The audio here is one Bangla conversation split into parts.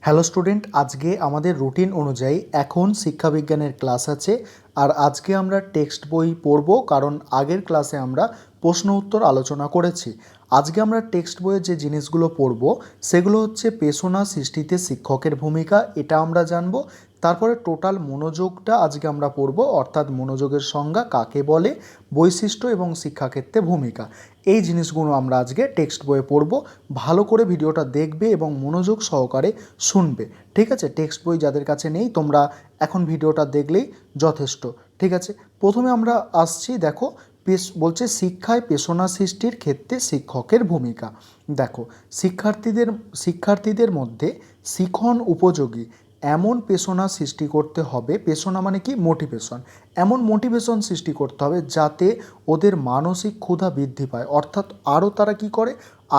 হ্যালো স্টুডেন্ট, আজকে আমাদের রুটিন অনুযায়ী এখন শিক্ষাবিজ্ঞানের ক্লাস আছে। আর আজকে আমরা টেক্সট বই পড়ব, কারণ আগের ক্লাসে আমরা প্রশ্ন উত্তর আলোচনা করেছি। আজকে আমরা টেক্সট বইয়ের যে জিনিসগুলো পড়ব সেগুলো হচ্ছে পেশনা সৃষ্টিতে শিক্ষকের ভূমিকা, এটা আমরা জানব। তারপরে টোটাল মনোযোগটা আজকে আমরা পড়ব, অর্থাৎ মনোযোগের সংজ্ঞা কাকে বলে, বৈশিষ্ট্য এবং শিক্ষাক্ষেত্রে ভূমিকা। এই জিনিসগুলো আমরা আজকে টেক্সট বইয়ে পড়ব। ভালো করে ভিডিওটা দেখবে এবং মনোযোগ সহকারে শুনবে, ঠিক আছে? টেক্সট বই যাদের কাছে নেই, তোমরা এখন ভিডিওটা দেখলেই যথেষ্ট, ঠিক আছে? প্রথমে আমরা আসছি, দেখো বলছে শিক্ষায় পেশনা সৃষ্টির ক্ষেত্রে শিক্ষকের ভূমিকা। দেখো, শিক্ষার্থীদের মধ্যে শিখন উপযোগী এমন পেশনা সৃষ্টি করতে হবে। পেশনা মানে কি? মোটিভেশন। এমন মোটিভেশন সৃষ্টি করতে হবে যাতে ওদের মানসিক ক্ষুধা বৃদ্ধি পায়, অর্থাৎ আরও তারা কি করে,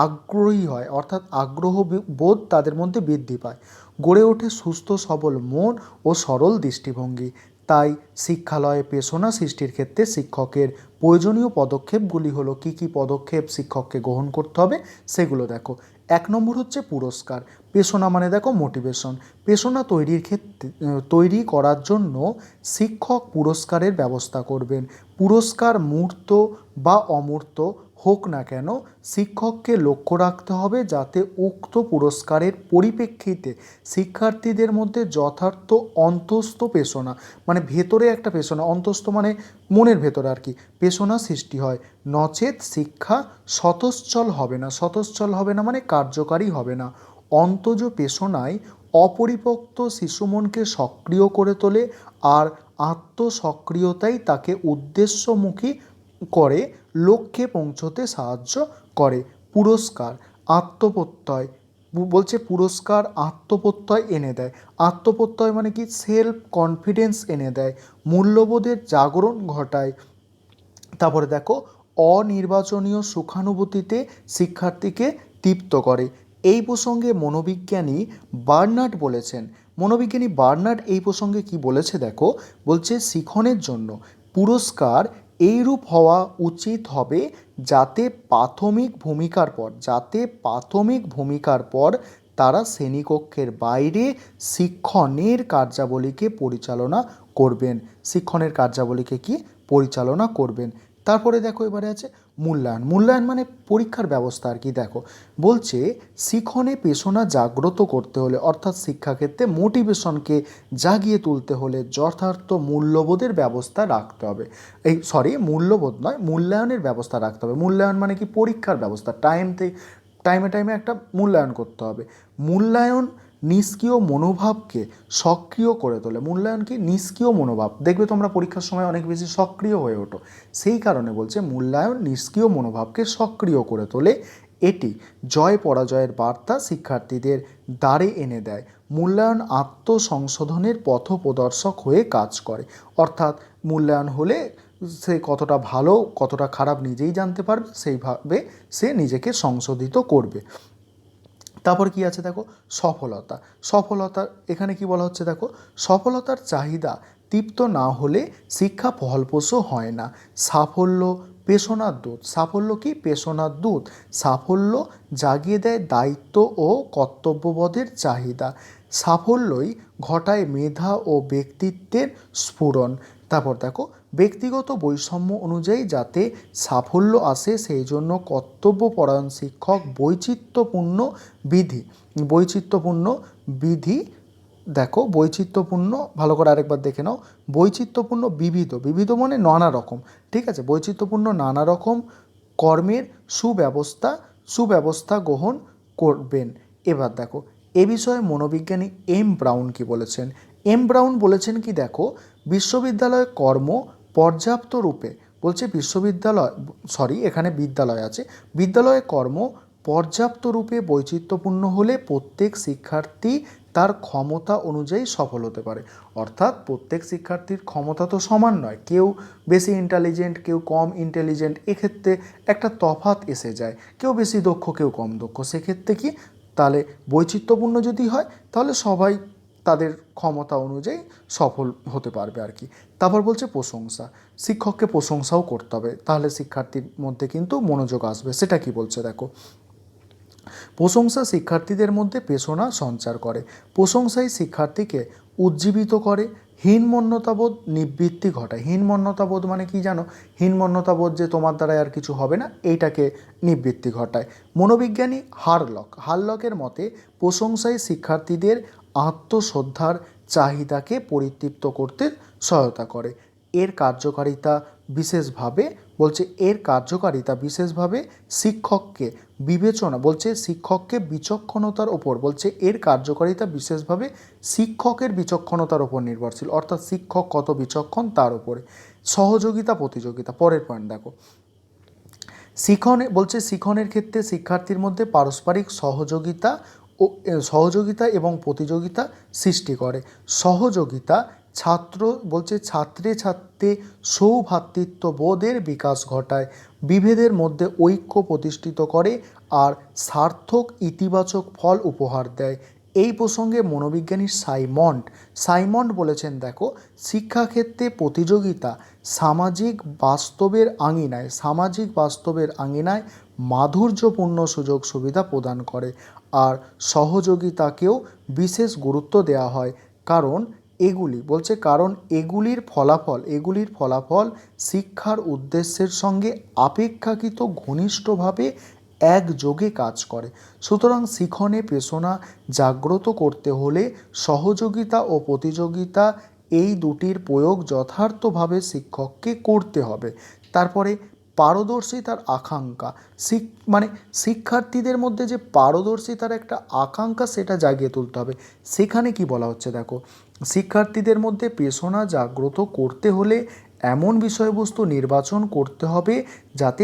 আগ্রহী হয়, অর্থাৎ আগ্রহ বোধ তাদের মধ্যে বৃদ্ধি পায়। গড়ে ওঠে সুস্থ সবল মন ও সরল দৃষ্টিভঙ্গি। তাই শিক্ষালয়ে পেশনা সৃষ্টির ক্ষেত্রে শিক্ষকের প্রয়োজনীয় পদক্ষেপগুলি হলো, কী কী পদক্ষেপ শিক্ষককে গ্রহণ করতে হবে সেগুলো দেখো। 1 নম্বর হচ্ছে পুরস্কার। পেশনা মানে দেখো মোটিভেশন। পেশনা তৈরি করার জন্য শিক্ষক পুরস্কারের ব্যবস্থা করবেন। পুরস্কার মূর্ত বা অমূর্ত হোক না কেন, শিক্ষককে লক্ষ্য রাখতে হবে যাতে উক্ত পুরস্কারের পরিপ্রেক্ষিতে শিক্ষার্থীদের মধ্যে যথার্থ অন্তস্থ পেশনা, মানে ভেতরে একটা পেশনা, অন্তস্থ মানে মনের ভেতরে আর কি, পেশনা সৃষ্টি হয়। নচেত শিক্ষা স্বতশ্চল হবে না। স্বতশ্চল হবে না মানে কার্যকারী হবে না। অন্তজ পেশনায় অপরিপক্ত শিশুমনকে সক্রিয় করে তোলে, আর আত্মসক্রিয়তাই তাকে উদ্দেশ্যমুখী করে লক্ষ্যে পৌঁছতে সাহায্য করে। পুরস্কার আত্মপ্রত্যয়, বলছে পুরস্কার আত্মপ্রত্যয় এনে দেয়। আত্মপ্রত্যয় মানে কি? সেলফ কনফিডেন্স এনে দেয়, মূল্যবোধের জাগরণ ঘটায়। তারপরে দেখো, অনির্বাচনীয় সুখানুভূতিতে শিক্ষার্থীকে তৃপ্ত করে। এই প্রসঙ্গে মনোবিজ্ঞানী বার্নার্ড এই প্রসঙ্গে কি বলেছে দেখো, বলছে শিখনের জন্য পুরস্কার এইরূপ হওয়া উচিত হবে যাতে প্রাথমিক ভূমিকার পর তারা শ্রেণীকক্ষের বাইরে শিক্ষণের কার্যাবলীকে পরিচালনা করবেন। তারপরে দেখো, এবারে আছে মূল্যায়ন মানে পরীক্ষার ব্যবস্থা আর কি। দেখো, বলছে শিখনে পেশনা জাগ্রত করতে হলে, অর্থাৎ শিক্ষাক্ষেত্রে মোটিভেশনকে জাগিয়ে তুলতে হলে যথার্থ মূল্যবোধের ব্যবস্থা রাখতে হবে। মূল্যবোধ নয়, মূল্যায়নের ব্যবস্থা রাখতে হবে। মূল্যায়ন মানে কি? পরীক্ষার ব্যবস্থা। টাইমে একটা মূল্যায়ন করতে হবে। মূল্যায়ন নিষ্ক্রিয় মনোভাবকে সক্রিয় করে তোলে। মূল্যায়ন কি? নিষ্ক্রিয় মনোভাব। দেখবে তোমরা পরীক্ষার সময় অনেক বেশি সক্রিয় হয়ে ওঠো, সেই কারণে বলছে মূল্যায়ন নিষ্ক্রিয় মনোভাবকে সক্রিয় করে তোলে। এটি জয় পরাজয়ের বার্তা শিক্ষার্থীদের দ্বারে এনে দেয়। মূল্যায়ন আত্মসংশোধনের পথপ্রদর্শক হয়ে কাজ করে। অর্থাৎ মূল্যায়ন হলে সে কতটা ভালো কতটা খারাপ নিজেই জানতে পারবে, সেইভাবে সে নিজেকে সংশোধিত করবে। তারপর কি আছে দেখো, সফলতা এখানে কি বলা হচ্ছে দেখো, সফলতার চাহিদা তৃপ্ত না হলে শিক্ষা ফলপ্রসূ হয় না। সাফল্য কি? পেশনার দূত। সাফল্য জাগিয়ে দেয় দায়িত্ব ও কর্তব্যবোধের চাহিদা। সাফল্যই ঘটায় মেধা ও ব্যক্তিত্বের স্ফুরণ। তারপর দেখো, ব্যক্তিগত বৈষম্য অনুযায়ী যাতে সাফল্য আসে সেই জন্য কর্তব্যপরায়ণ শিক্ষক বৈচিত্র্যপূর্ণ বিধি দেখো, বৈচিত্র্যপূর্ণ, ভালো করে আরেকবার দেখে নাও, বৈচিত্র্যপূর্ণ বিবিধ মানে নানা রকম, ঠিক আছে? বৈচিত্র্যপূর্ণ নানা রকম কর্মের সুব্যবস্থা গ্রহণ করবেন। এবার দেখো, এ বিষয়ে মনোবিজ্ঞানী এম ব্রাউন কি বলেছেন। এম ব্রাউন বলেছেন কি দেখো, বিশ্ববিদ্যালয় কর্ম পর্যাপ্ত রূপে, বলছে এখানে বিদ্যালয় আছে, বিদ্যালয়ে কর্ম পর্যাপ্ত রূপে বৈচিত্র্যপূর্ণ হলে প্রত্যেক শিক্ষার্থী তার ক্ষমতা অনুযায়ী সফল হতে পারে। অর্থাৎ প্রত্যেক শিক্ষার্থীর ক্ষমতা তো সমান নয়, কেউ বেশি ইন্টেলিজেন্ট, কেউ কম ইন্টেলিজেন্ট, এক্ষেত্রে একটা তফাৎ এসে যায়, কেউ বেশি দক্ষ কেউ কম দক্ষ। সেক্ষেত্রে কি, তাহলে বৈচিত্র্যপূর্ণ যদি হয় তাহলে সবাই তাদের ক্ষমতা অনুযায়ী সফল হতে পারবে আর কি। তারপর বলছে প্রশংসা, শিক্ষককে প্রশংসাও করতে হবে, তাহলে শিক্ষার্থীর মধ্যে কিন্তু মনোযোগ আসবে। সেটা কি বলছে দেখো, প্রশংসা শিক্ষার্থীদের মধ্যে প্রেরণা সঞ্চার করে। প্রশংসাই শিক্ষার্থীকে উজ্জীবিত করে, হীনমন্যতাবোধ নিবৃত্তি ঘটায়। হীনমন্যতাবোধ মানে কি জানো? হীনমন্যতাবোধ যে তোমার দ্বারা আর কিছু হবে না, এইটাকে নিবৃত্তি ঘটায়। মনোবিজ্ঞানী হারলকের মতে প্রশংসাই শিক্ষার্থীদের আত্মশ্রদ্ধার চাহিদাকে পরিতৃপ্ত করতে সহায়তা করে। এর কার্যকারিতা বিশেষভাবে শিক্ষককে শিক্ষককে বিচক্ষণতার ওপর এর কার্যকারিতা বিশেষভাবে শিক্ষকের বিচক্ষণতার ওপর নির্ভরশীল, অর্থাৎ শিক্ষক কত বিচক্ষণ তার উপরে। সহযোগিতা প্রতিযোগিতা, পরের পয়েন্ট দেখো। শিক্ষণের ক্ষেত্রে শিক্ষার্থীর মধ্যে পারস্পরিক সহযোগিতা এবং প্রতিযোগিতা সৃষ্টি করে। সহযোগিতা ছাত্রে সৌভ্রাতৃত্ববোধের বিকাশ ঘটায়, বিভেদের মধ্যে ঐক্য প্রতিষ্ঠিত করে আর সার্থক ইতিবাচক ফল উপহার দেয়। এই প্রসঙ্গে মনোবিজ্ঞানী সাইমন্ড বলেছেন, দেখো, শিক্ষাক্ষেত্রে প্রতিযোগিতা সামাজিক বাস্তবের আঙিনায় মাধুর্যপূর্ণ সুযোগ সুবিধা প্রদান করে, আর সহযোগিতাকেও বিশেষ গুরুত্ব দেওয়া হয়, কারণ এগুলির ফলাফল শিক্ষার উদ্দেশ্যের সঙ্গে অপেক্ষাকৃত ঘনিষ্ঠভাবে একযোগে কাজ করে। সুতরাং শিক্ষণে প্রেরণা জাগ্রত করতে হলে সহযোগিতা ও প্রতিযোগিতা এই দুটির প্রয়োগ যথার্থভাবে শিক্ষককে করতে হবে। তারপরে পারদর্শিতার আকাঙ্ক্ষা, শিক্ষার্থীদের মধ্যে যে পারদর্শিতার একটা আকাঙ্ক্ষা সেটা জাগিয়ে তুলতে হবে। সেখানে কি বলা হচ্ছে দেখো, শিক্ষার্থীদের মধ্যে প্রেরণা জাগ্রত করতে হলে এমন বিষয়বস্তু নির্বাচন করতে হবে যাতে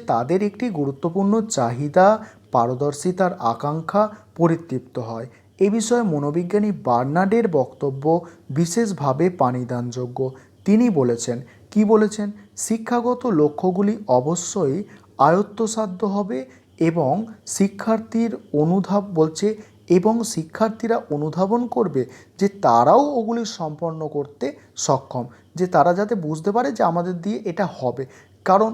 তাদের একটি গুরুত্বপূর্ণ চাহিদা, পারদর্শিতার আকাঙ্ক্ষা পরিতৃপ্ত হয়। এ বিষয়ে মনোবিজ্ঞানী বার্নার্ডের বক্তব্য বিশেষভাবে পাণিধানযোগ্য। তিনি বলেছেন, শিক্ষাগত লক্ষ্যগুলি অবশ্যই আয়ত্তসাধ্য হবে এবং শিক্ষার্থীরা অনুধাবন করবে যে তারাও ওগুলি সম্পন্ন করতে সক্ষম, যে তারা যাতে বুঝতে পারে যে আমাদের দিয়ে এটা হবে। কারণ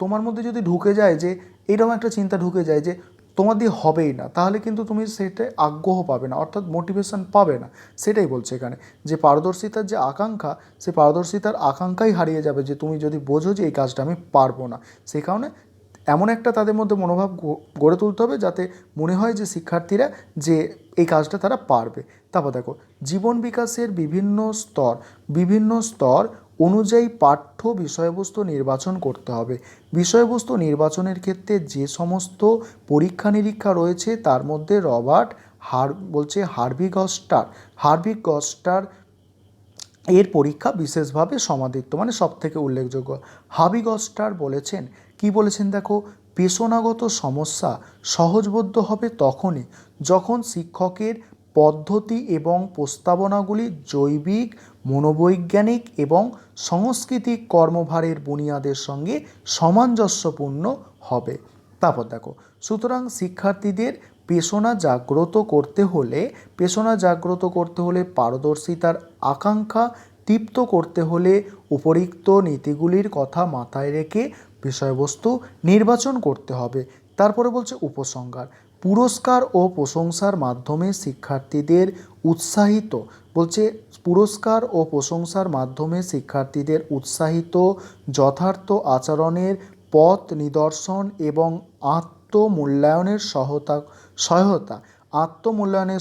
তোমার মধ্যে যদি ঢুকে যায় যে এরকম একটা চিন্তা ঢুকে যায় যে তোমার দিয়ে হবেই না, তাহলে কিন্তু তুমি সেটা আগ্রহ পাবে না, অর্থাৎ মোটিভেশন পাবে না। সেটাই বলছে এখানে, যে পারদর্শিতার যে আকাঙ্ক্ষা, সেই পারদর্শিতার আকাঙ্ক্ষাই হারিয়ে যাবে যে তুমি যদি বোঝো যে এই কাজটা আমি পারবো না। সেই কারণে এমন একটা তাদের মধ্যে মনোভাব গড়ে তুলতে হবে যাতে মনে হয় যে শিক্ষার্থীরা যে এই কাজটা তারা পারবে। তারপর দেখো, জীবন বিকাশের বিভিন্ন স্তর অনুযায়ী পাঠ্য বিষয়বস্তু নির্বাচন করতে হবে। বিষয়বস্তু নির্বাচনের ক্ষেত্রে যে সমস্ত পরীক্ষা নিরীক্ষা রয়েছে তার মধ্যে হার্ভিগস্টার এর পরীক্ষা বিশেষভাবে সমাদিত্য, সব থেকে উল্লেখযোগ্য। হার্ভিগস্টার বলেছেন দেখো, পেশাগত সমস্যা সহজবোধ্য হবে তখনই যখন শিক্ষকের পদ্ধতি এবং প্রস্তাবনাগুলি জৈবিক, মনোবৈজ্ঞানিক এবং সাংস্কৃতিক কর্মভারের বুনিয়াদের সঙ্গে সামঞ্জস্যপূর্ণ হবে। তারপর দেখো, সুতরাং শিক্ষার্থীদের পেশনা জাগ্রত করতে হলে পারদর্শিতার আকাঙ্ক্ষা তৃপ্ত করতে হলে উপরিক্ত নীতিগুলির কথা মাথায় রেখে বিষয়বস্তু নির্বাচন করতে হবে। তারপরে বলছে উপসংহার, পুরস্কার ও প্রশংসার মাধ্যমে শিক্ষার্থীদের উৎসাহিত যথার্থ আচরণের পথ নিদর্শন এবং আত্মমূল্যায়নের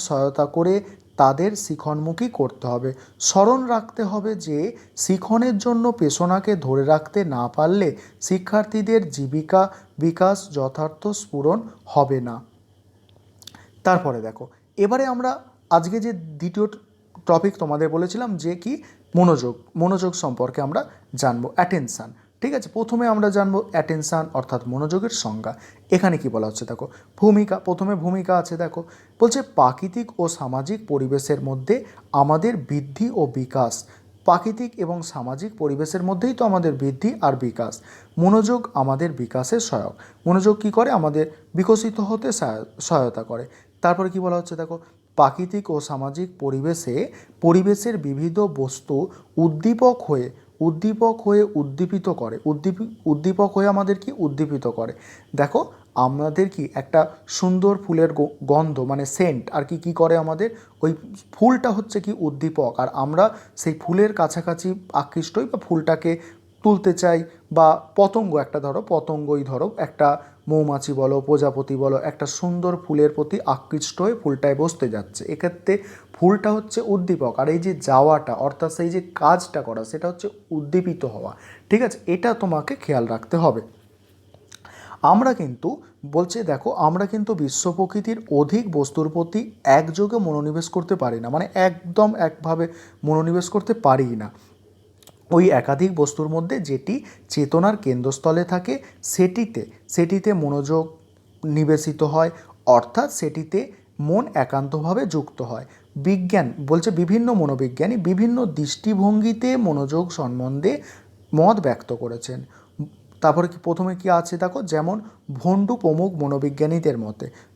সহায়তা করে তাদের শিক্ষণমুখী করতে হবে। স্মরণ রাখতে হবে যে শিক্ষণের জন্য পেশনাকে ধরে রাখতে না পারলে শিক্ষার্থীদের জীবিকা বিকাশ যথার্থ স্ফুরণ হবে না। তারপরে দেখো, এবারে আমরা আজকে যে দ্বিতীয় টপিক তোমাদের বলেছিলাম যে কি মনোযোগ সম্পর্কে আমরা জানবো, অ্যাটেনশান। ঠিক আছে, প্রথমে আমরা জানবো অ্যাটেনশান অর্থাৎ মনোযোগের সংজ্ঞা। এখানে কি বলা হচ্ছে দেখো, প্রথমে ভূমিকা আছে। দেখো, বলছে প্রাকৃতিক ও সামাজিক পরিবেশের মধ্যে আমাদের বৃদ্ধি ও বিকাশ, প্রাকৃতিক এবং সামাজিক পরিবেশের মধ্যেই তো আমাদের বৃদ্ধি আর বিকাশ। মনোযোগ আমাদের বিকাশের সহায়ক। মনোযোগ কী করে? আমাদের বিকশিত হতে সহায়তা করে। তারপরে কি বলা হচ্ছে দেখো, প্রাকৃতিক ও সামাজিক পরিবেশের বিবিধ বস্তু উদ্দীপক হয়ে আমাদের কি উদ্দীপিত করে। দেখো, আমাদের কি একটা সুন্দর ফুলের গন্ধ মানে সেন্ট আর কি কী করে আমাদের, ওই ফুলটা হচ্ছে কি উদ্দীপক, আর আমরা সেই ফুলের কাছাকাছি আকৃষ্ট হই বা ফুলটাকে তুলতে চাই। বা পতঙ্গ, একটা ধরো পতঙ্গই ধরো, একটা মৌমাছি বলো প্রজাপতি বলো, একটা সুন্দর ফুলের প্রতি আকৃষ্ট হয়ে ফুলটায় বসতে যাচ্ছে, এক্ষেত্রে ফুলটা হচ্ছে উদ্দীপক, আর এই যে যাওয়াটা অর্থাৎ সেই যে কাজটা করা সেটা হচ্ছে উদ্দীপিত হওয়া। ঠিক আছে, এটা তোমাকে খেয়াল রাখতে হবে। আমরা কিন্তু বলছে দেখো, আমরা কিন্তু বিশ্ব প্রকৃতির অধিক বস্তুর প্রতি একযোগে মনোনিবেশ করতে পারি না, মানে একদম একভাবে মনোনিবেশ করতে পারি না। ওই একাধিক বস্তুর মধ্যে যেটি চেতনার কেন্দ্রস্থলে থাকে সেটিতে মনোযোগ নিবেশিত হয়, অর্থাৎ সেটিতে মন একান্তভাবে যুক্ত হয়। বিজ্ঞান বলছে বিভিন্ন মনোবিজ্ঞানী বিভিন্ন দৃষ্টিভঙ্গিতে মনোযোগ সম্বন্ধে মত ব্যক্ত করেছেন। তারপরে কি প্রথমে কি আছে দেখো, যেমন ভন্ডু প্রমুখ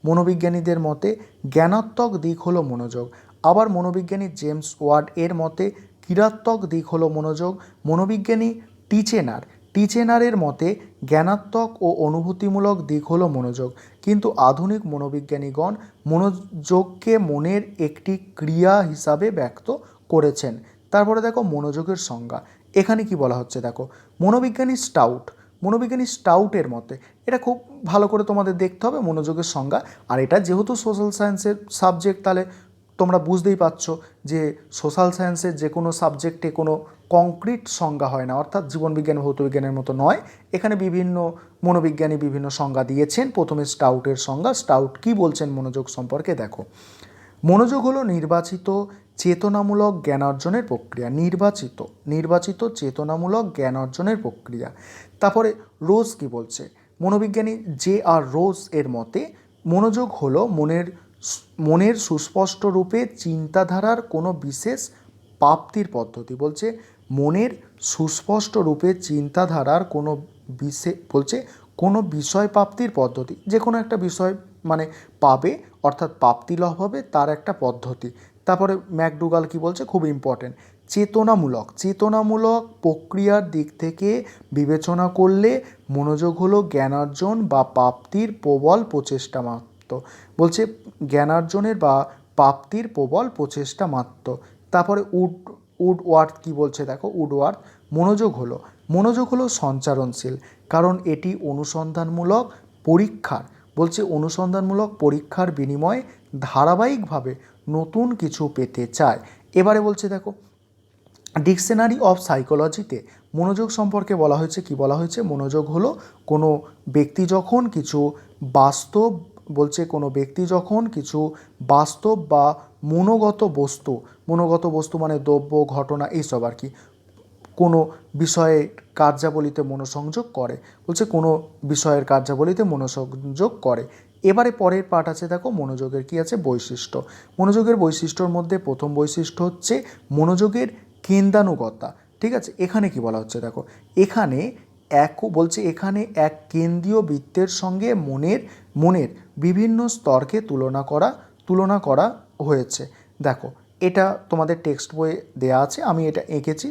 মনোবিজ্ঞানীদের মতে জ্ঞানাত্মক দিক হলো মনোযোগ। আবার মনোবিজ্ঞানী জেমস ওয়ার্ড এর মতে ক্রিয়াত্মক দিক হলো মনোযোগ। মনোবিজ্ঞানী টিচেনারের মতে জ্ঞানাত্মক ও অনুভূতিমূলক দিক হলো মনোযোগ। কিন্তু আধুনিক মনোবিজ্ঞানীগণ মনোযোগকে মনের একটি ক্রিয়া হিসাবে ব্যক্ত করেছেন। তারপরে দেখো মনোযোগের সংজ্ঞা, এখানে কি বলা হচ্ছে দেখো, মনোবিজ্ঞানী স্টাউটের মতে, এটা খুব ভালো করে তোমাদের দেখতে হবে মনোযোগের সংজ্ঞা। আর এটা যেহেতু সোশ্যাল সায়েন্সের সাবজেক্ট, তাহলে তোমরা বুঝতেই পারছো যে সোশ্যাল সায়েন্সের যে কোনো সাবজেক্টে কোনো কংক্রিট সংজ্ঞা হয় না, অর্থাৎ জীবনবিজ্ঞান ভৌতবিজ্ঞানের মতো নয়। এখানে বিভিন্ন মনোবিজ্ঞানী বিভিন্ন সংজ্ঞা দিয়েছেন। প্রথমে স্টাউটের সংজ্ঞা, স্টাউট কি বলছেন মনোযোগ সম্পর্কে দেখো, মনোযোগ হলো নির্বাচিত চেতনামূলক জ্ঞান অর্জনের প্রক্রিয়া। নির্বাচিত চেতনামূলক জ্ঞান অর্জনের প্রক্রিয়া। তারপরে রোজ কি বলছে, মনোবিজ্ঞানী J.R. রোজ এর মতে মনোযোগ হলো মনের সুস্পষ্ট রূপে চিন্তাধারার কোনো বিশেষ প্রাপ্তির পদ্ধতি। বলছে মনের সুস্পষ্ট রূপে চিন্তাধারার কোনো বিষয় প্রাপ্তির পদ্ধতি, যে কোনো একটা বিষয় মানে পাবে, অর্থাৎ প্রাপ্তি লাভ হবে, তার একটা পদ্ধতি। তারপরে ম্যাকডুগাল কি বলছে, খুব ইম্পর্টেন্ট, চেতনামূলক প্রক্রিয়ার দিক থেকে বিবেচনা করলে মনোযোগ হলো জ্ঞানার্জন বা প্রাপ্তির প্রবল প্রচেষ্টা মাত্র। বলছে জ্ঞানার্জনের বা প্রাপ্তির প্রবল প্রচেষ্টা মাত্র। তারপরে উডওয়ার্থ কি বলছে দেখো, মনোযোগ হলো সঞ্চারণশীল, কারণ এটি অনুসন্ধানমূলক পরীক্ষার বিনিময়ে ধারাবাহিকভাবে নতুন কিছু পেতে চায়। এবারে বলছে দেখো, ডিকশনারি অফ সাইকোলজিতে মনোযোগ সম্পর্কে বলা হয়েছে, কি বলা হয়েছে, মনোযোগ হলো কোনো ব্যক্তি যখন কিছু বাস্তব বা মনোগত বস্তু মানে দ্রব্য ঘটনা এইসব আর কি, কোনো বিষয়ে কার্যাবলীতে মনোসংযোগ করে। বলছে কোনো বিষয়ের কার্যাবলীতে মনোসংযোগ করে। এবারে পরের পার্ট আছে দেখো, মনোযোগের কি আছে বৈশিষ্ট্য। মনোযোগের বৈশিষ্ট্যর মধ্যে প্রথম বৈশিষ্ট্য হচ্ছে মনোযোগের কেন্দ্রানুগতা। ঠিক আছে, এখানে কি বলা হচ্ছে দেখো, এখানে এক কেন্দ্রীয় বৃত্তের সঙ্গে মনের বিভিন্ন স্তরকে তুলনা করা হয়েছে। দেখো এটা তোমাদের টেক্সট বইয়ে দেয়া আছে, আমি এটা এঁকেছি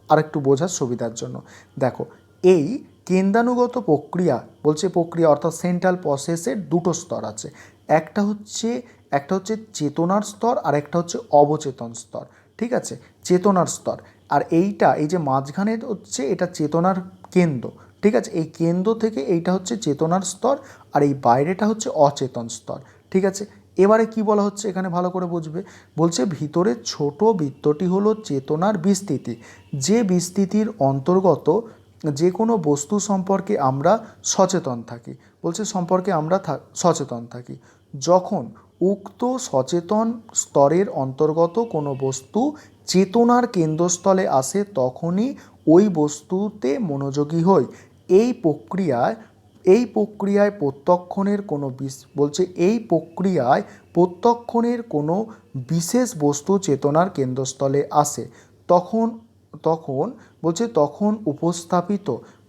আরেকটু বোঝার সুবিধার জন্য। দেখো এই কেন্দ্রানুগত প্রক্রিয়া অর্থাৎ সেন্ট্রাল প্রসেসের দুটো স্তর আছে, একটা হচ্ছে চেতনার স্তর আর একটা হচ্ছে অবচেতন স্তর। ঠিক আছে, চেতনার স্তর, আর এই যে মাঝখানে হচ্ছে এটা চেতনার কেন্দ্র। ঠিক আছে, এই কেন্দ্র থেকে এইটা হচ্ছে চেতনার স্তর, আর এই বাইরেটা হচ্ছে অচেতন স্তর। ঠিক আছে, এবারে কি বলা হচ্ছে এখানে ভালো করে বুঝবে। বলছে ভিতরের ছোট বৃত্তটি হলো চেতনার বিস্তৃতি, যে বিস্তৃতির অন্তর্গত যে কোনো বস্তু সম্পর্কে আমরা সচেতন থাকি। যখন উক্ত সচেতন স্তরের অন্তর্গত কোনো বস্তু চেতনার কেন্দ্রস্থলে আসে তখনই ওই বস্তুতে মনোযোগী হই। এই প্রক্রিয়ায় প্রত্যক্ষণের কোনো বিশেষ বস্তু চেতনার কেন্দ্রস্থলে আসে, তখন উপস্থাপিত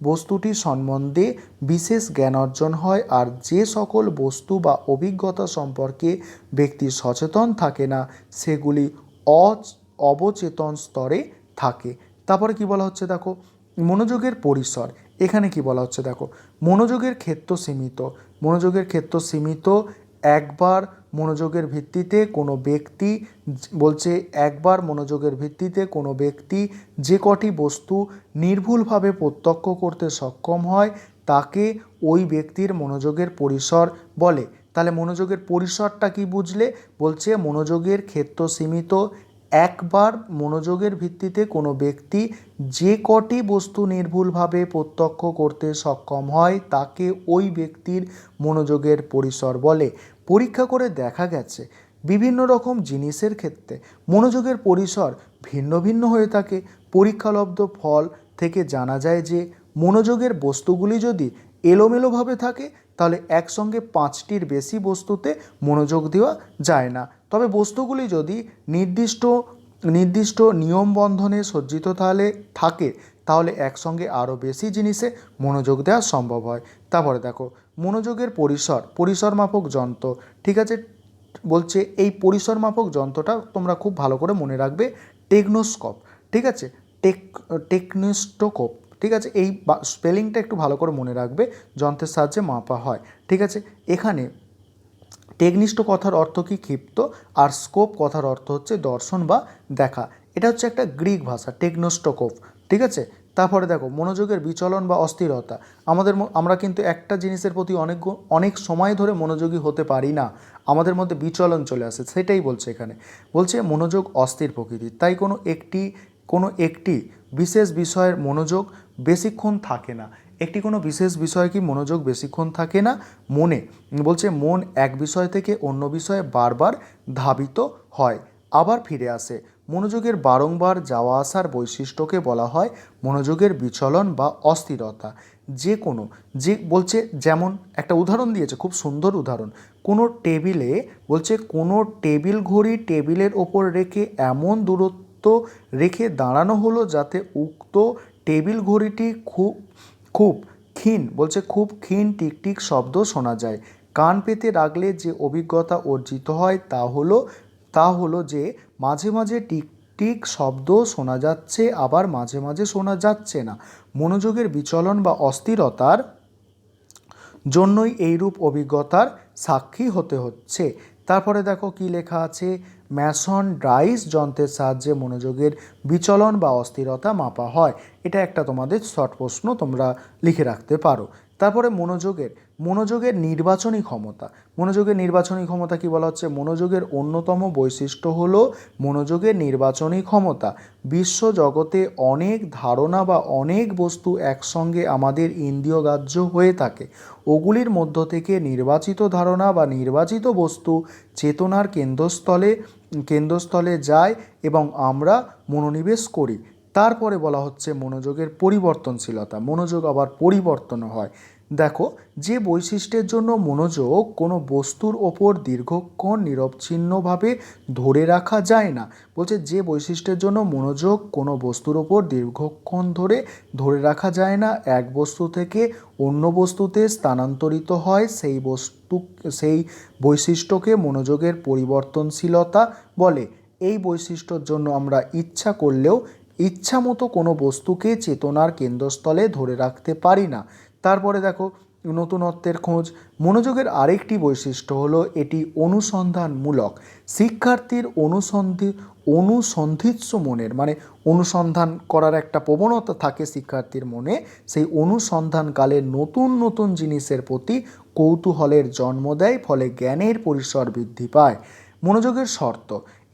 বস্তুটি সম্বন্ধে বিশেষ জ্ঞান অর্জন হয়, আর যে সকল বস্তু বা অভিজ্ঞতা সম্পর্কে ব্যক্তি সচেতন থাকে না সেগুলি অবচেতন স্তরে থাকে। তারপরে কি বলা হচ্ছে দেখো, মনোযোগের পরিসর, এখানে কি বলা হচ্ছে দেখো, মনোযোগের ক্ষেত্র সীমিত। মনোযোগের ক্ষেত্র সীমিত। একবার মনোযোগের ভিত্তিতে কোনো ব্যক্তি বলছে একবার মনোযোগের ভিত্তিতে কোনো ব্যক্তি যে কটি বস্তু নির্ভুলভাবে প্রত্যক্ষ করতে সক্ষম হয় তাকে ওই ব্যক্তির মনোযোগের পরিসর বলে। তাহলে মনোযোগের পরিসরটা কি বুঝলে? বলছে মনোযোগের ক্ষেত্র সীমিত। একবার মনোযোগের ভিত্তিতে কোনো ব্যক্তি যে কটি বস্তু নির্ভুলভাবে প্রত্যক্ষ করতে সক্ষম হয় তাকে ওই ব্যক্তির মনোযোগের পরিসর বলে। পরীক্ষা করে দেখা গেছে বিভিন্ন রকম জিনিসের ক্ষেত্রে মনোযোগের পরিসর ভিন্ন ভিন্ন হয়ে থাকে। পরীক্ষালব্ধ ফল থেকে জানা যায় যে মনোযোগের বস্তুগুলি যদি এলোমেলোভাবে থাকে তাহলে একসঙ্গে 5টির বেশি বস্তুতে মনোযোগ দেওয়া যায় না। তবে বস্তুগুলি যদি নির্দিষ্ট নিয়ম বন্ধনে সজ্জিত তাহলে একসঙ্গে আরও বেশি জিনিসে মনোযোগ দেওয়া সম্ভব হয়। তারপরে দেখো মনোযোগের পরিসর মাপক যন্ত্র। ঠিক আছে, বলছে এই পরিসর মাপক যন্ত্রটা তোমরা খুব ভালো করে মনে রাখবে, টেকনোস্কোপ। ঠিক আছে, টেকনোস্টোকোপ। ঠিক আছে, এই স্পেলিংটা একটু ভালো করে মনে রাখবে, যন্ত্রের সাহায্যে মাপা হয়। ঠিক আছে, এখানে টেকনিষ্ট কথার অর্থ কি? ক্ষিপ্ত। আর স্কোপ কথার অর্থ হচ্ছে দর্শন বা দেখা। এটা হচ্ছে একটা গ্রিক ভাষা, টেকনোস্টোকোপ। ঠিক আছে, তারপরে দেখো মনোযোগের বিচলন বা অস্থিরতা। আমরা কিন্তু একটা জিনিসের প্রতি অনেক সময় ধরে মনোযোগী হতে পারি না, আমাদের মধ্যে বিচলন চলে আসে, সেটাই বলছে এখানে। বলছে মনোযোগ অস্থির প্রকৃতির, তাই কোনো একটি বিশেষ বিষয়ের মনোযোগ বেশিক্ষণ থাকে না। কোনো বিশেষ বিষয়ে কি মনোযোগ বেশিক্ষণ থাকে না? বলছে মন এক বিষয় থেকে অন্য বিষয়ে বারবার ধাবিত হয়, আবার ফিরে আসে। মনোযোগের বারংবার যাওয়া আসার বৈশিষ্ট্যকে বলা হয় মনোযোগের বিচলন বা অস্থিরতা। বলছে যেমন একটা উদাহরণ দিয়েছে, খুব সুন্দর উদাহরণ। কোনো টেবিল ঘড়ি টেবিলের ওপর রেখে এমন দূরত্ব রেখে দাঁড়ানো হলো যাতে উক্ত টেবিল ঘড়িটি খুব ক্ষীণ টিকটিক শব্দ শোনা যায়। কান পেতে রাখলে যে অভিজ্ঞতা অর্জিত হয় তা হলো যে মাঝে মাঝে টিকটিক শব্দ শোনা যাচ্ছে, আবার মাঝে মাঝে শোনা যাচ্ছে না। মনোযোগের বিচলন বা অস্থিরতার জন্যই এইরূপ অভিজ্ঞতার সাক্ষী হতে হচ্ছে। তারপরে দেখো কি লেখা আছে, ম্যাসন ডাইস যন্ত্রের সাহায্যে মনোযোগের বিচলন বা অস্থিরতা মাপা হয়। এটা একটা তোমাদের শর্ট প্রশ্ন, তোমরা লিখে রাখতে পারো। তারপরে মনোযোগের নির্বাচনী ক্ষমতা কি বলা হচ্ছে? মনোযোগের অন্যতম বৈশিষ্ট্য হলো মনোযোগের নির্বাচনী ক্ষমতা। বিশ্ব জগতে অনেক ধারণা বা অনেক বস্তু একসঙ্গে আমাদের ইন্দ্রিয়গ্রাহ্য হয়ে থাকে। ওগুলির মধ্য থেকে নির্বাচিত ধারণা বা নির্বাচিত বস্তু চেতনার কেন্দ্রস্থলে যায় এবং আমরা মনোনিবেশ করি। তারপরে বলা হচ্ছে মনোযোগের পরিবর্তনশীলতা। মনোযোগ আবার পরিবর্তন হয়। দেখো, যে বৈশিষ্ট্যের জন্য মনোযোগ কোনো বস্তুর ওপর দীর্ঘক্ষণ নিরবচ্ছিন্নভাবে ধরে রাখা যায় না। বলছে যে বৈশিষ্ট্যের জন্য মনোযোগ কোনো বস্তুর ওপর দীর্ঘক্ষণ ধরে রাখা যায় না, এক বস্তু থেকে অন্য বস্তুতে স্থানান্তরিত হয়, সেই বৈশিষ্ট্যকে মনোযোগের পরিবর্তনশীলতা বলে। এই বৈশিষ্ট্যর জন্য আমরা ইচ্ছা করলেও ইচ্ছামতো কোনো বস্তুকে চেতনার কেন্দ্রস্থলে ধরে রাখতে পারি না। তারপরে দেখো নতুনত্বের খোঁজ। মনোযোগের আরেকটি বৈশিষ্ট্য হলো এটি অনুসন্ধানমূলক। শিক্ষার্থীর অনুসন্ধিৎসু মনের, অনুসন্ধান করার একটা প্রবণতা থাকে শিক্ষার্থীর মনে, সেই অনুসন্ধানকালে নতুন নতুন জিনিসের প্রতি কৌতূহলের জন্ম দেয়, ফলে জ্ঞানের পরিসর বৃদ্ধি পায়। মনোযোগের শর্ত,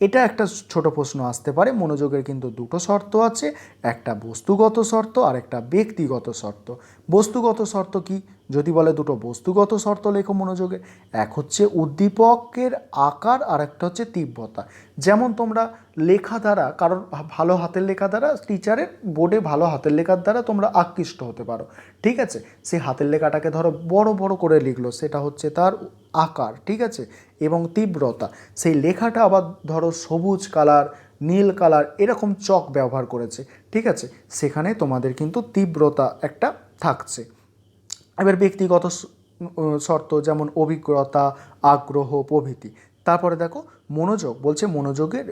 এটা একটা ছোট প্রশ্ন আসতে পারে। মনোযোগের কিন্তু দুটো শর্ত আছে, একটা বস্তুগত শর্ত আর একটা ব্যক্তিগত শর্ত। বস্তুগত শর্ত কি? যদি বলে দুটো বস্তুগত শর্ত লেখো মনোযোগে, এক হচ্ছে উদ্দীপকের আকার আর একটা হচ্ছে তীব্রতা। যেমন তোমরা লেখা দ্বারা, কারণ ভালো হাতের লেখা দ্বারা, টিচারের বোর্ডে ভালো হাতের লেখার দ্বারা তোমরা আকৃষ্ট হতে পারো। ঠিক আছে, সেই হাতের লেখাটাকে ধরো বড় বড় করে লিখলো, সেটা হচ্ছে তার আকার। ঠিক আছে, এবং তীব্রতা, সেই লেখাটা আবার ধরো সবুজ কালার, নীল কালার এরকম চক ব্যবহার করেছে। ঠিক আছে, সেখানে তোমাদের কিন্তু তীব্রতা একটা থাকছে। এবার শর্ত, যেমন অভিজ্ঞতা, আগ্রহ প্রভৃতি। তারপরে দেখো মনোযোগ, বলছে মনোযোগের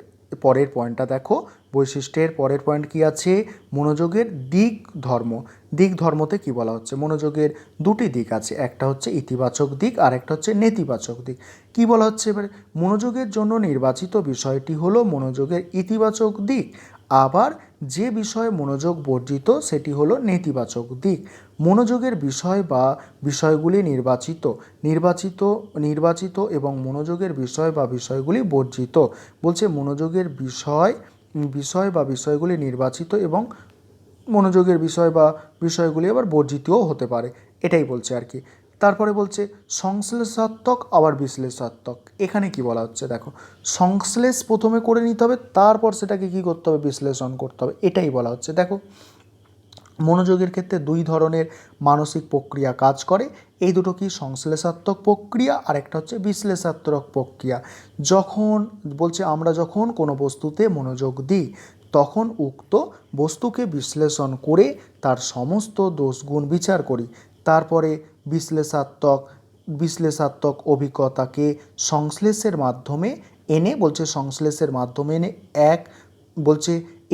পরের পয়েন্টটা দেখো, বৈশিষ্ট্যের পরের পয়েন্ট কি আছে, মনোযোগের দিক ধর্ম। দিক ধর্মতে কি বলা হচ্ছে, মনোযোগের দুটি দিক আছে, একটা হচ্ছে ইতিবাচক দিক আর একটা হচ্ছে নেতিবাচক দিক। কি বলা হচ্ছে এবারে, মনোযোগের জন্য নির্বাচিত বিষয়টি হলো মনোযোগের ইতিবাচক দিক, আবার যে বিষয়ে মনোযোগ বর্জিত সেটি হলো নেতিবাচক দিক। মনোযোগের বিষয় বা বিষয়গুলি নির্বাচিত এবং মনোযোগের বিষয় বা বিষয়গুলি বর্জিত। বলছে মনোযোগের বিষয় বা বিষয়গুলি নির্বাচিত এবং মনোযোগের বিষয় বা বিষয়গুলি আবার বর্জিতও হতে পারে, এটাই বলছে আর কি। তারপরে বলছে সংশ্লেষাত্মক আবার বিশ্লেষাত্মক। এখানে কি বলা হচ্ছে দেখো, সংশ্লেষ প্রথমে করে নিতে হবে, তারপর সেটাকে কি করতে হবে, বিশ্লেষণ করতে হবে, এটাই বলা হচ্ছে। দেখো মনোযোগের ক্ষেত্রে দুই ধরনের মানসিক প্রক্রিয়া কাজ করে, এই দুটো কি, সংশ্লেষাত্মক প্রক্রিয়া আর একটা হচ্ছে বিশ্লেষাত্মক প্রক্রিয়া। আমরা যখন কোনো বস্তুতে মনোযোগ দিই তখন উক্ত বস্তুকে বিশ্লেষণ করে তার সমস্ত দোষগুণ বিচার করি, তারপরে বিশ্লেষাত্মক অভিজ্ঞতাকে সংশ্লেষের মাধ্যমে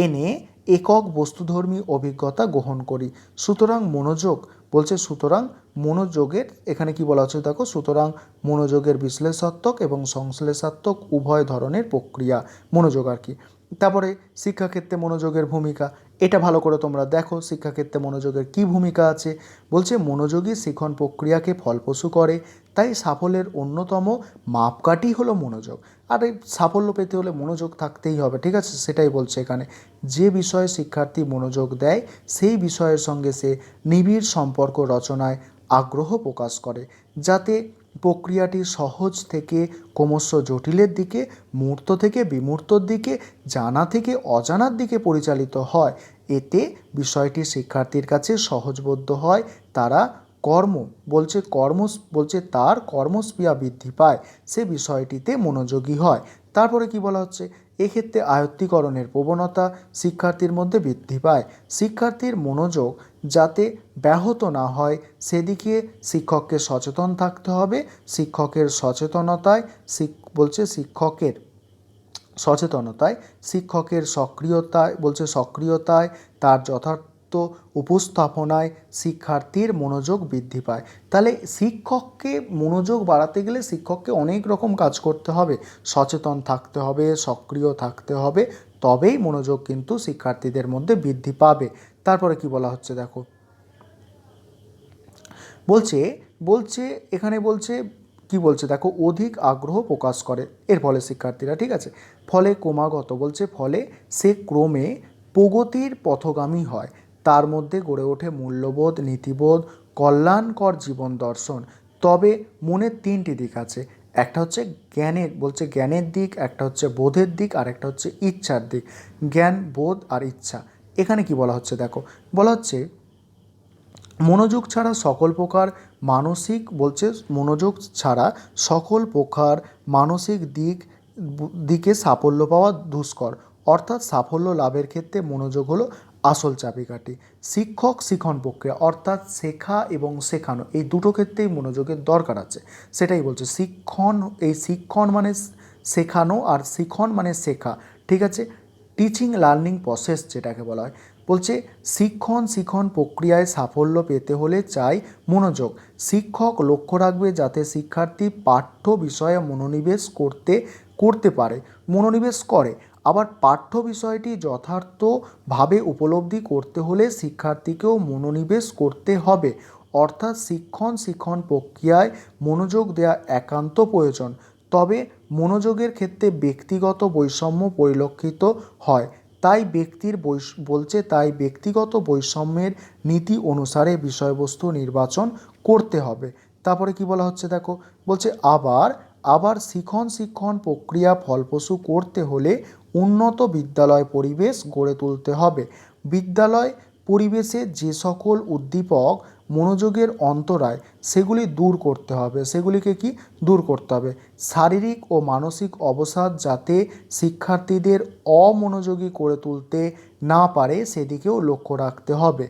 এনে একক বস্তুধর্মী অভিজ্ঞতা গ্রহণ করি। সুতরাং মনোযোগের এখানে কি বলা হচ্ছে দেখো, সুতরাং মনোযোগের বিশ্লেষাত্মক এবং সংশ্লেষাত্মক উভয় ধরনের প্রক্রিয়া মনোযোগ আর কি। তারপরে শিক্ষাক্ষেত্রে মনোযোগের ভূমিকা, এটা ভালো করে তোমরা দেখো শিক্ষাক্ষেত্রে মনোযোগের কি ভূমিকা আছে। বলছে মনোযোগী শিখন প্রক্রিয়াকে ফলপ্রসূ করে, তাই সাফল্যের অন্যতম মাপকাঠি হলো মনোযোগ। আর এই সাফল্য পেতে হলে মনোযোগ থাকতেই হবে, ঠিক আছে, সেটাই বলছে এখানে। যে বিষয়ে শিক্ষার্থী মনোযোগ দেয় সেই বিষয়ের সঙ্গে সে নিবিড় সম্পর্ক রচনায় আগ্রহ প্রকাশ করে, যাতে প্রক্রিয়াটি সহজ থেকে ক্রমশ জটিলের দিকে, মূর্ত থেকে বিমূর্তর দিকে, জানা থেকে অজানার দিকে পরিচালিত হয়। এতে বিষয়টি শিক্ষার্থীর কাছে সহজবোধ্য হয়, তার কর্মস্পৃহা বৃদ্ধি পায়, সে বিষয়টিতে মনোযোগী হয়। তারপরে কি বলা হচ্ছে, এক্ষেত্রে আয়ত্তীকরণের প্রবণতা শিক্ষার্থীর মধ্যে বৃদ্ধি পায়। শিক্ষার্থীর মনোযোগ যাতে ব্যাহত না হয় সেদিকে শিক্ষককে সচেতন থাকতে হবে। শিক্ষকের সক্রিয়তায় তার যথার্থ উপস্থাপনায় শিক্ষার্থীর মনোযোগ বৃদ্ধি পায়। তাহলে শিক্ষককে মনোযোগ বাড়াতে গেলে শিক্ষককে অনেক রকম কাজ করতে হবে, সচেতন থাকতে হবে, সক্রিয় থাকতে হবে, তবেই মনোযোগ কিন্তু শিক্ষার্থীদের মধ্যে বৃদ্ধি পাবে। তারপরে কি বলা হচ্ছে দেখো, দেখো অধিক আগ্রহ প্রকাশ করে এর ফলে শিক্ষার্থীরা, ঠিক আছে, ফলে সে ক্রমে প্রগতির পথগামী হয়, তার মধ্যে গড়ে ওঠে মূল্যবোধ, নীতিবোধ, কল্যাণকর জীবন দর্শন। তবে মনের তিনটি দিক আছে, একটা হচ্ছে জ্ঞানের দিক, একটা হচ্ছে বোধের দিক আর একটা হচ্ছে ইচ্ছার দিক। জ্ঞান, বোধ আর ইচ্ছা। এখানে কি বলা হচ্ছে দেখো, বলা হচ্ছে মনোযোগ ছাড়া সকল প্রকার মানসিক দিকে সাফল্য পাওয়া দুষ্কর। অর্থাৎ সাফল্য লাভের ক্ষেত্রে মনোযোগ হলো আসল চাবিকাঠি। শিখন প্রক্রিয়া অর্থাৎ শেখা এবং শেখানো এই দুটো ক্ষেত্রেই মনোযোগের দরকার আছে, সেটাই বলছে শিক্ষণ মানে শেখানো আর শিখন মানে শেখা, ঠিক আছে, টিচিং লার্নিং প্রসেস যেটাকে বলা হয়। বলছে শিখন প্রক্রিয়ায় সাফল্য পেতে হলে চাই মনোযোগ। শিক্ষক লক্ষ্য রাখবে যাতে শিক্ষার্থী পাঠ্য বিষয়ে মনোনিবেশ করে। আবার পাঠ্য বিষয়টি যথার্থভাবে উপলব্ধি করতে হলে শিক্ষার্থীকেও মনোনিবেশ করতে হবে। অর্থাৎ শিখন প্রক্রিয়ায় মনোযোগ দেওয়া একান্ত প্রয়োজন। তবে মনোযোগের ক্ষেত্রে ব্যক্তিগত বৈষম্য পরিলক্ষিত হয়, তাই ব্যক্তিগত বৈষম্যের নীতি অনুসারে বিষয়বস্তু নির্বাচন করতে হবে। তারপরে কি বলা হচ্ছে দেখো, বলছে আবার শিখন প্রক্রিয়া ফলপ্রসূ করতে হলে উন্নত বিদ্যালয় পরিবেশ গড়ে তুলতে হবে। বিদ্যালয় পরিবেশে যে সকল উদ্দীপক মনোযোগের অন্তরায় সেগুলিকে দূর করতে হবে। শারীরিক ও মানসিক অবসাদ যাতে শিক্ষার্থীদের অমনোযোগী করে তুলতে না পারে সেদিকেও লক্ষ্য রাখতে হবে।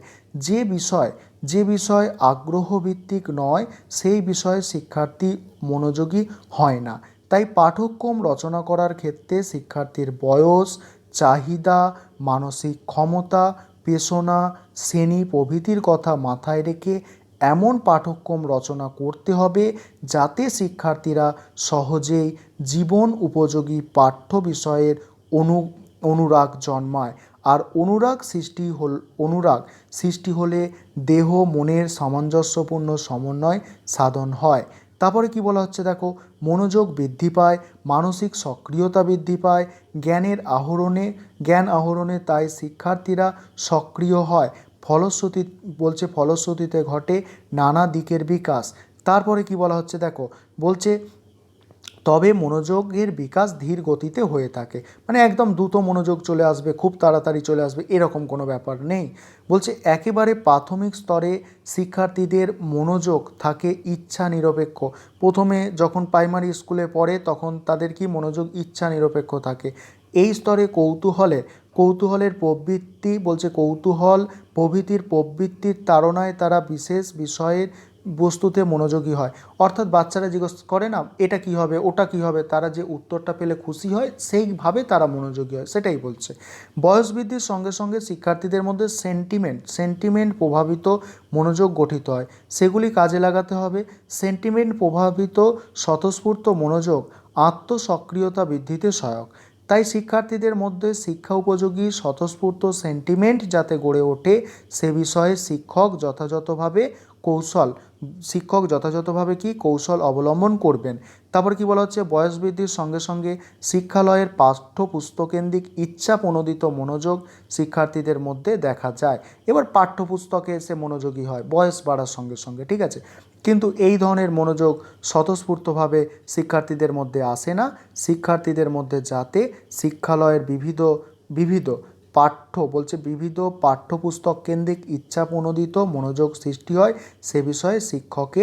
যে বিষয় আগ্রহভিত্তিক নয় সেই বিষয়ে শিক্ষার্থী মনোযোগী হয় না। তাই পাঠ্যক্রম রচনা করার ক্ষেত্রে শিক্ষার্থীর বয়স, চাহিদা, মানসিক ক্ষমতা, পেশনা, শ্রেণী প্রভৃতির কথা মাথায় রেখে এমন পাঠ্যক্রম রচনা করতে হবে যাতে শিক্ষার্থীরা সহজেই জীবন উপযোগী পাঠ্য বিষয়ের অনুরাগ জন্মায়। আর অনুরাগ সৃষ্টি হলে দেহ মনের সামঞ্জস্যপূর্ণ সমন্বয় সাধন হয়। তারপরে কি বলা হচ্ছে দেখো, মনোযোগ বৃদ্ধি পায়, মানসিক সক্রিয়তা বৃদ্ধি পায়, জ্ঞান আহরণে তাই শিক্ষার্থীরা সক্রিয় হয়। ফলশ্রুতিতে ঘটে নানা দিকের বিকাশ। তারপরে কি বলা হচ্ছে দেখো, বলছে তবে মনোযোগের বিকাশ ধীর গতিতে হয়ে থাকে, মানে একদম দ্রুত মনোযোগ চলে আসবে, খুব তাড়াতাড়ি চলে আসবে এরকম কোনো ব্যাপার নেই। বলছে একেবারে প্রাথমিক স্তরে শিক্ষার্থীদের মনোযোগ থাকে ইচ্ছা নিরপেক্ষ। প্রথমে যখন প্রাইমারি স্কুলে পড়ে তখন তাদের কি মনোযোগ ইচ্ছা নিরপেক্ষ থাকে। এই স্তরে কৌতূহলের প্রবৃত্তি, বলছে কৌতূহল প্রভৃতির প্রবৃত্তির তাড়নায় তারা বিশেষ বিষয়ের বস্তুতে মনোযোগী হয়। অর্থাৎ বাচ্চারা জিজ্ঞেস করে না এটা কি হবে ওটা কি হবে, তারা যে উত্তরটা পেলে খুশি হয় সেইভাবে তারা মনোযোগী হয়, সেটাই বলছে। বয়স বৃদ্ধির সঙ্গে সঙ্গে শিক্ষার্থীদের মধ্যে সেন্টিমেন্ট প্রভাবিত মনোযোগ গঠিত হয়, সেগুলি কাজে লাগাতে হবে। সেন্টিমেন্ট প্রভাবিত স্বতঃস্ফূর্ত মনোযোগ আত্মসক্রিয়তা বৃদ্ধিতে সহায়ক। তাই শিক্ষার্থীদের মধ্যে শিক্ষা উপযোগী স্বতঃস্ফূর্ত সেন্টিমেন্ট যাতে গড়ে ওঠে সে বিষয়ে শিক্ষক যথাযথভাবে কৌশল অবলম্বন করবেন। তারপর কি বলা হচ্ছে, বয়স বৃদ্ধির সঙ্গে সঙ্গে শিক্ষালয়ের পাঠ্যপুস্তকেন্দ্রিক ইচ্ছা প্রণোদিত মনোযোগ শিক্ষার্থীদের মধ্যে দেখা যায়। এবার পাঠ্যপুস্তকে এসে মনোযোগী হয় বয়স বাড়ার সঙ্গে সঙ্গে, ঠিক আছে। কিন্তু এই ধরনের মনোযোগ স্বতঃস্ফূর্তভাবে শিক্ষার্থীদের মধ্যে আসে না। শিক্ষার্থীদের মধ্যে যাতে শিক্ষালয়ের বিবিধ পাঠ্যপুস্তক কেন্দ্রিক ইচ্ছা প্রণোদিত মনোযোগ সৃষ্টি হয় সে বিষয়ে শিক্ষককে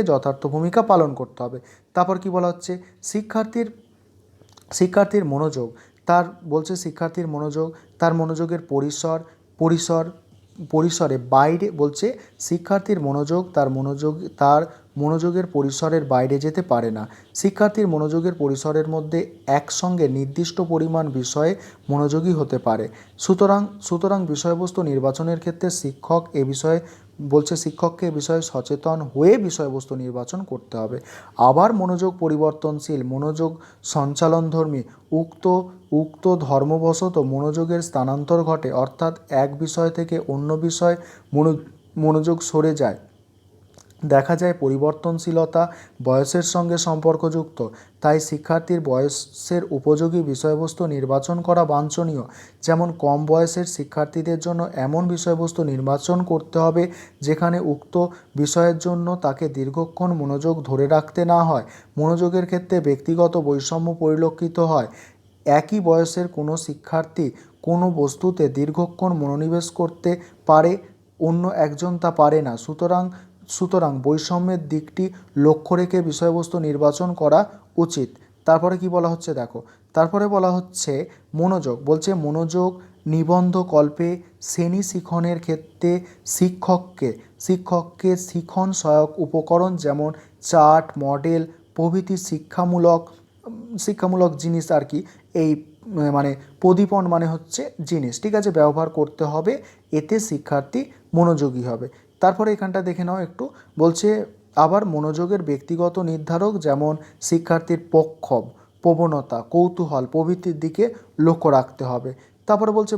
যথার্থ ভূমিকা পালন করতে হবে। তারপর কি বলা হচ্ছে, শিক্ষার্থীর মনোযোগ তার মনোযোগের পরিসরে বাইরে, বলছে শিক্ষার্থীর মনোযোগ তার মনোযোগের পরিসরের বাইরে যেতে পারে না। শিক্ষার্থীর মনোযোগের পরিসরের মধ্যে একসঙ্গে নির্দিষ্ট পরিমাণ বিষয়ে মনোযোগী হতে পারে। সুতরাং বিষয়বস্তু নির্বাচনের ক্ষেত্রে শিক্ষককে এ বিষয়ে সচেতন হয়ে বিষয়বস্তু নির্বাচন করতে হবে। আবার মনোযোগ পরিবর্তনশীল, মনোযোগ সঞ্চালনধর্মী, উক্ত ধর্মবশত মনোযোগের স্থানান্তর ঘটে, অর্থাৎ এক বিষয় থেকে অন্য বিষয় মনোযোগ সরে যায়। দেখা যায় পরিবর্তনশীলতা বয়সের সঙ্গে সম্পর্কযুক্ত, তাই শিক্ষার্থীর বয়সের উপযোগী বিষয়বস্তু নির্বাচন করা বাঞ্ছনীয়। যেমন কম বয়সের শিক্ষার্থীদের জন্য এমন বিষয়বস্তু নির্বাচন করতে হবে যেখানে উক্ত বিষয়ের জন্য তাকে দীর্ঘক্ষণ মনোযোগ ধরে রাখতে না হয়। মনোযোগের ক্ষেত্রে ব্যক্তিগত বৈষম্য পরিলক্ষিত হয়। একই বয়সের কোনো শিক্ষার্থী কোনো বস্তুতে দীর্ঘক্ষণ মনোনিবেশ করতে পারে, অন্য একজন তা পারে না। সুতরাং বৈষম্যের দিকটি লক্ষ্য রেখে বিষয়বস্তু নির্বাচন করা উচিত। তারপরে কি বলা হচ্ছে দেখো, তারপরে বলা হচ্ছে মনোযোগ নিবন্ধকল্পে শ্রেণী শিখনের ক্ষেত্রে শিক্ষককে শিখন সহায়ক উপকরণ যেমন চার্ট, মডেল প্রভৃতি শিক্ষামূলক জিনিস আর কি, এই মানে প্রদীপন মানে হচ্ছে জিনিস, ঠিক আছে, ব্যবহার করতে হবে, এতে শিক্ষার্থী মনোযোগী হবে। তারপরে এখানটা দেখে নাও একটু, বলছে আবার মনোযোগের ব্যক্তিগত নির্ধারক যেমন শিক্ষার্থীর প্রবণতা, কৌতূহল প্রভৃতির দিকে লক্ষ্য রাখতে হবে। তারপরে বলছে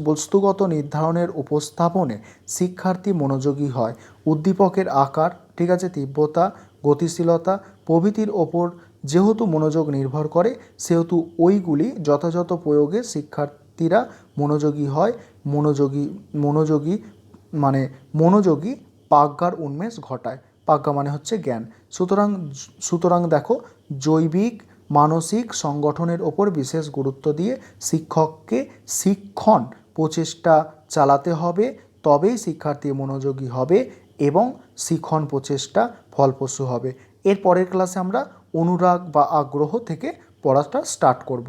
বস্তুগত নির্ধারণের উপস্থাপনে শিক্ষার্থী মনোযোগী হয়। উদ্দীপকের আকার, ঠিক আছে, তীব্রতা, গতিশীলতা প্রভৃতির ওপর যেহেতু মনোযোগ নির্ভর করে সেহেতু ওইগুলি যথাযথ প্রয়োগে শিক্ষার্থীরা মনোযোগী হয়। মনোযোগী প্রজ্ঞার উন্মেষ ঘটায়। প্রজ্ঞা মানে হচ্ছে জ্ঞান। সুতরাং দেখো, জৈবিক মানসিক সংগঠনের ওপর বিশেষ গুরুত্ব দিয়ে শিক্ষককে শিক্ষণ প্রচেষ্টা চালাতে হবে, তবেই শিক্ষার্থী মনোযোগী হবে এবং শিখন প্রচেষ্টা ফলপ্রসূ হবে। এর পরের ক্লাসে আমরা অনুরাগ বা আগ্রহ থেকে পড়াটা স্টার্ট করব।